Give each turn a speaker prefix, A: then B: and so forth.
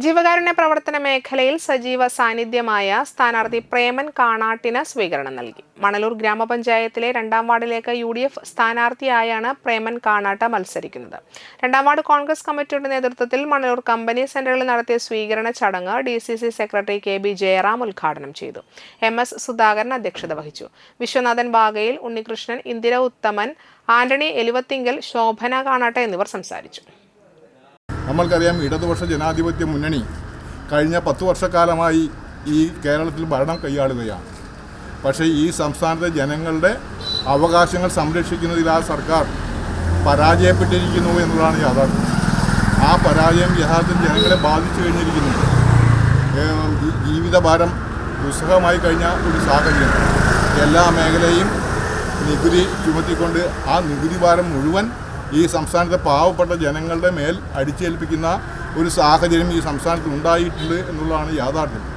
A: ജീവകാരുണ്യ പ്രവർത്തന മേഖലയിൽ സജീവ സാന്നിധ്യമായ സ്ഥാനാർത്ഥി പ്രേമൻ കാണാട്ടിന് സ്വീകരണം നൽകി. മണലൂർ ഗ്രാമപഞ്ചായത്തിലെ 2ാം വാർഡിലേക്ക് UDF സ്ഥാനാർത്ഥിയായാണ് പ്രേമൻ കാണാട്ട് മത്സരിക്കുന്നത്. 2ാം വാർഡ് കോൺഗ്രസ് കമ്മിറ്റിയുടെ നേതൃത്വത്തിൽ മണലൂർ കമ്പനി സെന്ററിൽ നടത്തിയ സ്വീകരണ ചടങ്ങ് DCC സെക്രട്ടറി KB ജയറാം ഉദ്ഘാടനം ചെയ്തു. MS സുധാകരൻ അധ്യക്ഷത വഹിച്ചു. വിശ്വനാഥൻ ബാഗയിൽ, ഉണ്ണികൃഷ്ണൻ, ഇന്ദിര ഉത്തമൻ, ആന്റണി എലുവത്തിങ്കൽ, ശോഭന കാണാട്ട് എന്നിവർ സംസാരിച്ചു.
B: നമ്മൾക്കറിയാം, ഇടതുപക്ഷ ജനാധിപത്യ മുന്നണി കഴിഞ്ഞ 10 വർഷക്കാലമായി ഈ കേരളത്തിൽ ഭരണം കൈയാളുകയാണ്. പക്ഷേ ഈ സംസ്ഥാനത്തെ ജനങ്ങളുടെ അവകാശങ്ങൾ സംരക്ഷിക്കുന്നതിൽ ആ സർക്കാർ പരാജയപ്പെട്ടിരിക്കുന്നു എന്നുള്ളതാണ് യാഥാർത്ഥ്യം. ആ പരാജയം യഥാർത്ഥത്തിൽ ജനങ്ങളെ ബാധിച്ചു കഴിഞ്ഞിരിക്കുന്നു. ജീവിതഭാരം ദുസ്സഹമായി കഴിഞ്ഞ ഒരു സാഹചര്യം. എല്ലാ മേഖലയും നികുതി ചുമത്തിക്കൊണ്ട് ആ നികുതി ഭാരം മുഴുവൻ ഈ സംസ്ഥാനത്തെ പാവപ്പെട്ട ജനങ്ങളുടെ മേൽ അടിച്ചേൽപ്പിക്കുന്ന ഒരു സാഹചര്യം ഈ സംസ്ഥാനത്ത് ഉണ്ടായിട്ടുണ്ട് എന്നുള്ളതാണ് യാഥാർത്ഥ്യം.